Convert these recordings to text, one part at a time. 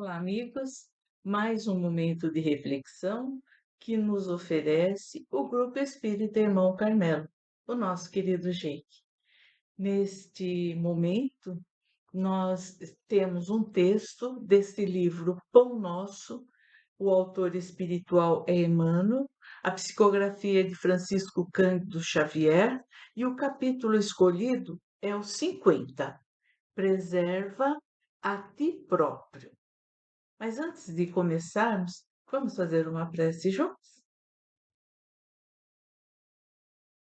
Olá, amigos. Mais um momento de reflexão que nos oferece o Grupo Espírita Irmão Carmelo, o nosso querido Sheik. Neste momento, nós temos um texto desse livro Pão Nosso. O autor espiritual é Emmanuel, a psicografia é de Francisco Cândido Xavier e o capítulo escolhido é o 50. Preserva a ti próprio. Mas antes de começarmos, vamos fazer uma prece juntos?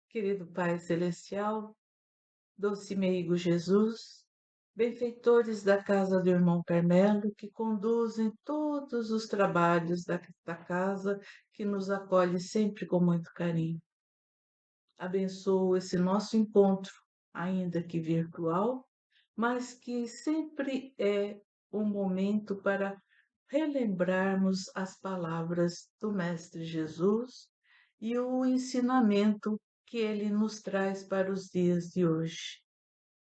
Querido Pai Celestial, doce meigo Jesus, benfeitores da casa do irmão Carmelo, que conduzem todos os trabalhos da casa, que nos acolhe sempre com muito carinho. Abençoa esse nosso encontro, ainda que virtual, mas que sempre é um momento para relembrarmos as palavras do Mestre Jesus e o ensinamento que ele nos traz para os dias de hoje.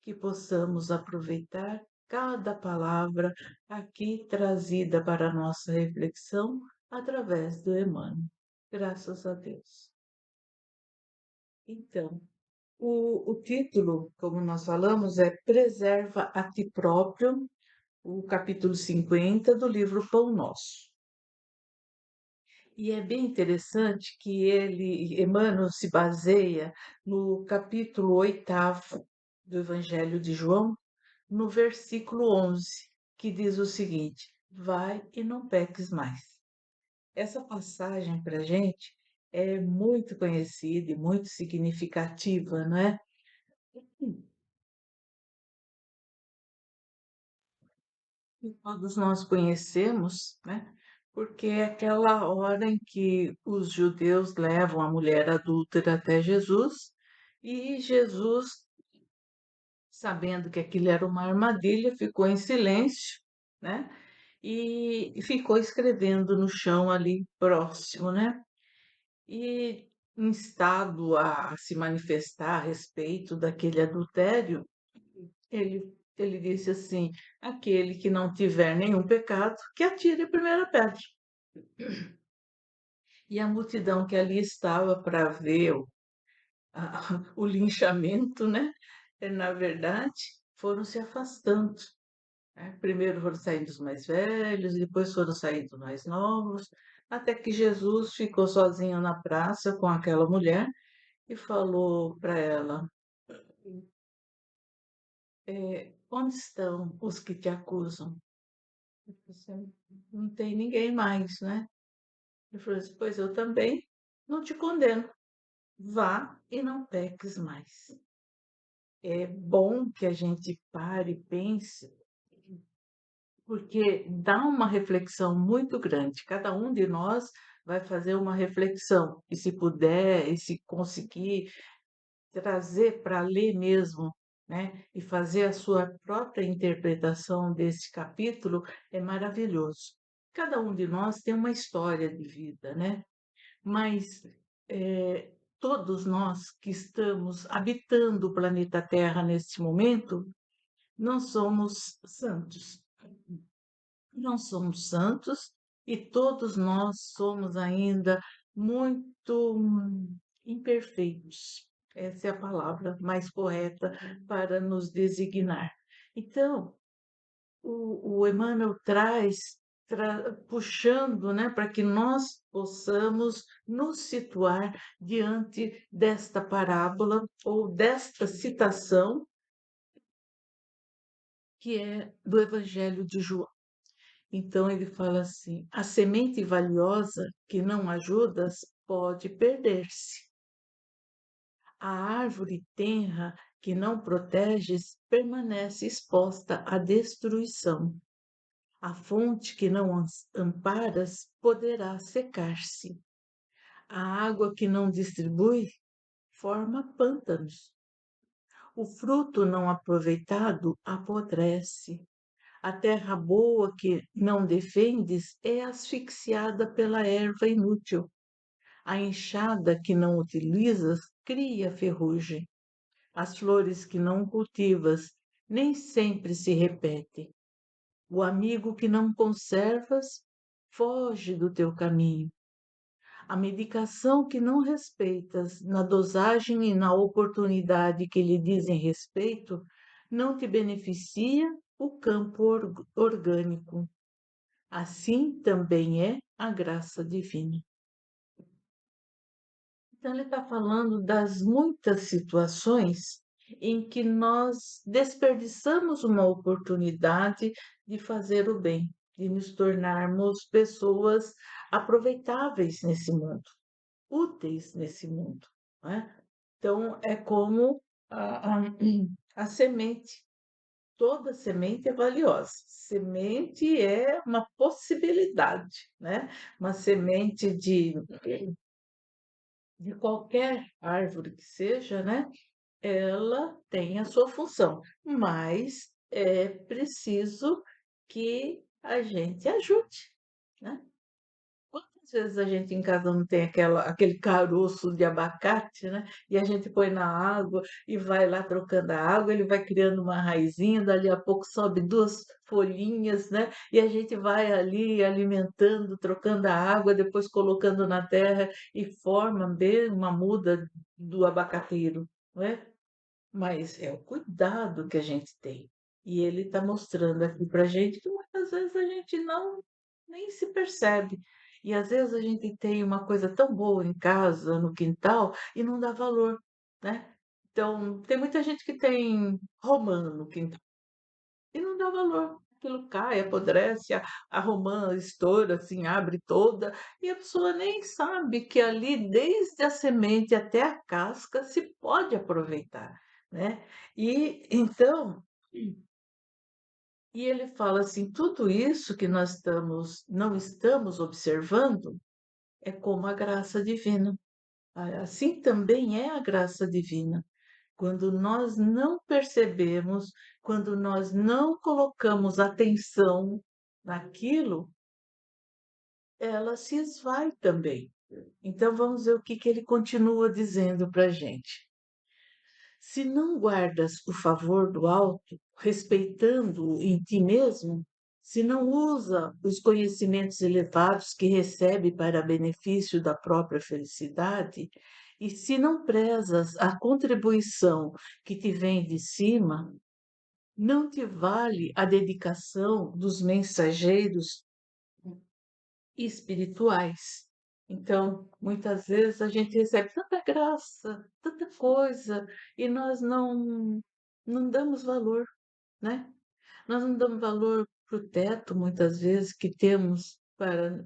Que possamos aproveitar cada palavra aqui trazida para a nossa reflexão através do Emmanuel. Graças a Deus. Então, o título, como nós falamos, é Preserva a Ti Próprio, o capítulo 50 do livro Pão Nosso. E é bem interessante que Emmanuel, se baseia no capítulo 8º do Evangelho de João, no versículo 11, que diz o seguinte: vai e não peques mais. Essa passagem para a gente é muito conhecida e muito significativa, não é? E todos nós conhecemos, né? Porque é aquela hora em que os judeus levam a mulher adúltera até Jesus e Jesus, sabendo que aquilo era uma armadilha, ficou em silêncio, né? E ficou escrevendo no chão ali próximo, né? E instado a se manifestar a respeito daquele adultério, ele disse assim: aquele que não tiver nenhum pecado, que atire a primeira pedra. E a multidão que ali estava para ver o linchamento, né? Na verdade, foram se afastando, né? Primeiro foram saindo os mais velhos, depois foram saindo os mais novos, até que Jesus ficou sozinho na praça com aquela mulher e falou para ela: onde estão os que te acusam? Você não tem ninguém mais, né? Ele falou assim: pois eu também não te condeno. Vá e não peques mais. É bom que a gente pare e pense, porque dá uma reflexão muito grande. Cada um de nós vai fazer uma reflexão, e se puder, e se conseguir trazer para ler mesmo, né, e fazer a sua própria interpretação desse capítulo, é maravilhoso. Cada um de nós tem uma história de vida, né? Mas todos nós que estamos habitando o planeta Terra neste momento, não somos santos. Não somos santos e todos nós somos ainda muito imperfeitos. Essa é a palavra mais correta para nos designar. Então, o Emmanuel traz, puxando, né, para que nós possamos nos situar diante desta parábola ou desta citação que é do Evangelho de João. Então ele fala assim: a semente valiosa que não ajudas pode perder-se. A árvore tenra que não proteges permanece exposta à destruição. A fonte que não amparas poderá secar-se. A água que não distribui forma pântanos. O fruto não aproveitado apodrece. A terra boa que não defendes é asfixiada pela erva inútil. A enxada que não utilizas cria ferrugem. As flores que não cultivas nem sempre se repetem. O amigo que não conservas foge do teu caminho. A medicação que não respeitas na dosagem e na oportunidade que lhe dizem respeito não te beneficia o campo orgânico. Assim também é a graça divina. Então, ele está falando das muitas situações em que nós desperdiçamos uma oportunidade de fazer o bem, de nos tornarmos pessoas aproveitáveis nesse mundo, úteis nesse mundo, não é? Então, é como a semente. Toda semente é valiosa. Semente é uma possibilidade, né? Uma semente de qualquer árvore que seja, né? Ela tem a sua função, mas é preciso que a gente ajude, né? Quantas vezes a gente em casa não tem aquele caroço de abacate, né? E a gente põe na água e vai lá trocando a água, ele vai criando uma raizinha, dali a pouco sobe duas folhinhas, né? E a gente vai ali alimentando, trocando a água, depois colocando na terra e forma bem uma muda do abacateiro, não é? Mas é o cuidado que a gente tem. E ele está mostrando aqui para a gente que muitas vezes a gente não nem se percebe. E às vezes a gente tem uma coisa tão boa em casa, no quintal, e não dá valor, né? Então, tem muita gente que tem romã no quintal e não dá valor. Aquilo cai, apodrece, a romã estoura, assim, abre toda, e a pessoa nem sabe que ali, desde a semente até a casca, se pode aproveitar, né? E então, e ele fala assim, tudo isso que nós não estamos observando é como a graça divina. Assim também é a graça divina. Quando nós não percebemos, quando nós não colocamos atenção naquilo, ela se esvai também. Então vamos ver o que ele continua dizendo para a gente. Se não guardas o favor do alto, respeitando-o em ti mesmo, se não usa os conhecimentos elevados que recebe para benefício da própria felicidade, e se não prezas a contribuição que te vem de cima, não te vale a dedicação dos mensageiros espirituais. Então, muitas vezes a gente recebe tanta graça, tanta coisa, e nós não damos valor, né? Nós não damos valor para o teto, muitas vezes, que temos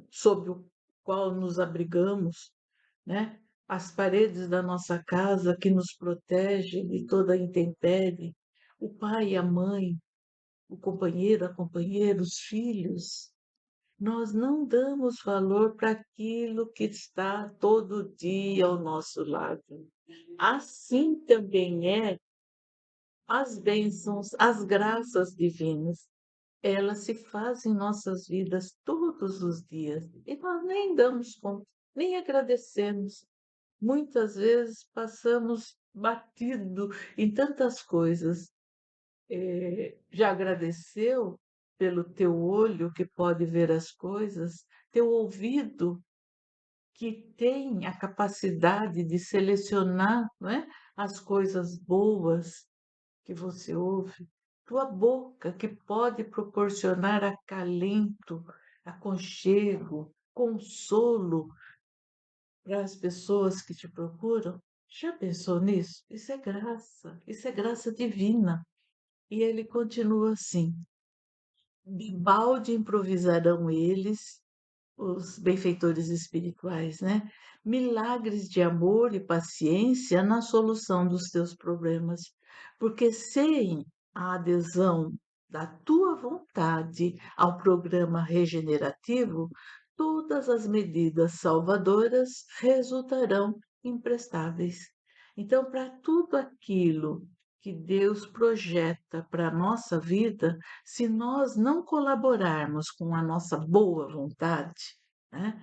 sobre o qual nos abrigamos, né? As paredes da nossa casa que nos protege de toda a intempérie, o pai e a mãe, o companheiro, a companheira, os filhos. Nós não damos valor para aquilo que está todo dia ao nosso lado. Assim também é as bênçãos, as graças divinas. Elas se fazem em nossas vidas todos os dias e nós nem damos conta, nem agradecemos. Muitas vezes passamos batido em tantas coisas. Já agradeceu pelo teu olho que pode ver as coisas, teu ouvido que tem a capacidade de selecionar, não é, as coisas boas que você ouve, tua boca que pode proporcionar acalento, aconchego, consolo para as pessoas que te procuram. Já pensou nisso? Isso é graça divina. E ele continua assim: balde improvisarão eles, os benfeitores espirituais, né? Milagres de amor e paciência na solução dos teus problemas, porque sem a adesão da tua vontade ao programa regenerativo, todas as medidas salvadoras resultarão imprestáveis. Então, para tudo aquilo que Deus projeta para a nossa vida, se nós não colaborarmos com a nossa boa vontade, né,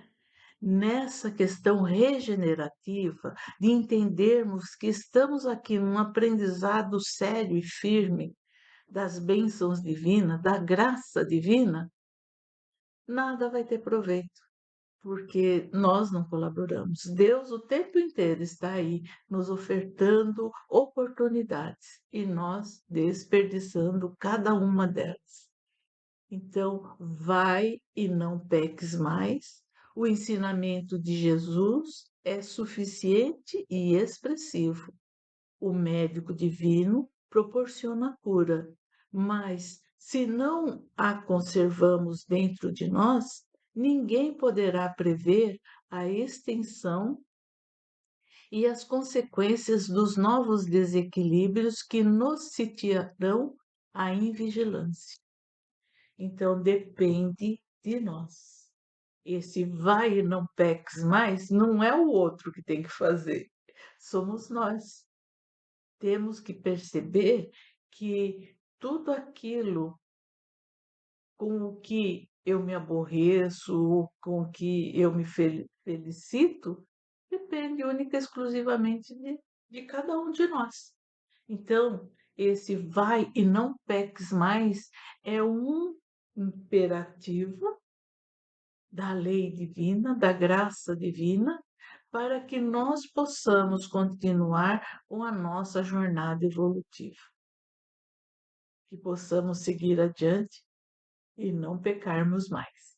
nessa questão regenerativa, de entendermos que estamos aqui num aprendizado sério e firme, das bênçãos divinas, da graça divina, nada vai ter proveito, porque nós não colaboramos. Deus o tempo inteiro está aí nos ofertando oportunidades e nós desperdiçando cada uma delas. Então, vai e não peques mais. O ensinamento de Jesus é suficiente e expressivo. O médico divino proporciona a cura, mas se não a conservamos dentro de nós, ninguém poderá prever a extensão e as consequências dos novos desequilíbrios que nos sitiarão a invigilância. Então depende de nós. Esse vai e não peques mais não é o outro que tem que fazer, somos nós. Temos que perceber que tudo aquilo com o que eu me aborreço, com o que eu me felicito, depende única e exclusivamente de cada um de nós. Então, esse vai e não peques mais é um imperativo da lei divina, da graça divina, para que nós possamos continuar com a nossa jornada evolutiva, que possamos seguir adiante e não pecarmos mais.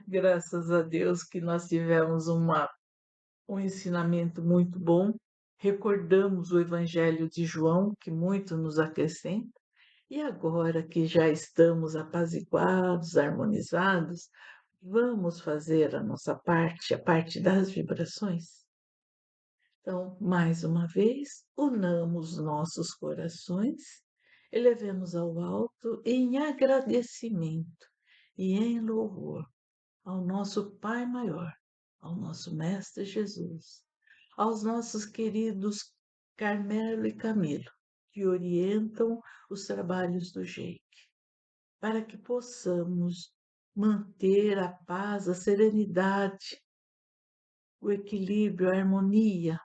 Graças a Deus que nós tivemos um ensinamento muito bom, recordamos o Evangelho de João, que muito nos acrescenta, e agora que já estamos apaziguados, harmonizados, vamos fazer a nossa parte, a parte das vibrações? Então, mais uma vez, unamos nossos corações, elevemos ao alto em agradecimento e em louvor ao nosso Pai Maior, ao nosso Mestre Jesus, aos nossos queridos Carmelo e Camilo, que orientam os trabalhos do GEIC, para que possamos manter a paz, a serenidade, o equilíbrio, a harmonia,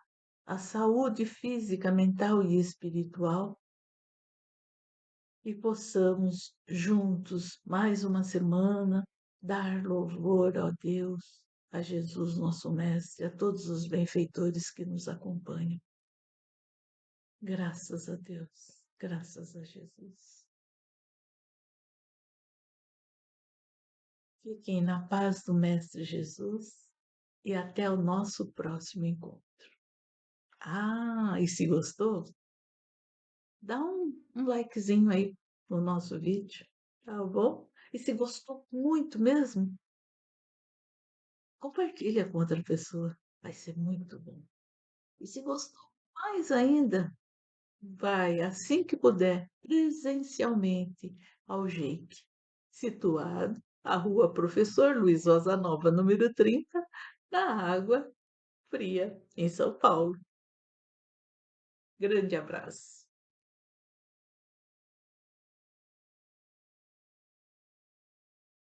a saúde física, mental e espiritual, e possamos juntos, mais uma semana, dar louvor a Deus, a Jesus, nosso Mestre, a todos os benfeitores que nos acompanham. Graças a Deus, graças a Jesus. Fiquem na paz do Mestre Jesus e até o nosso próximo encontro. Ah, e se gostou, dá um likezinho aí no nosso vídeo, tá bom? E se gostou muito mesmo, compartilha com outra pessoa, vai ser muito bom. E se gostou mais ainda, vai, assim que puder, presencialmente ao JEIC, situado à Rua Professor Luiz Rosa Nova, número 30, na Água Fria, em São Paulo. Grande abraço.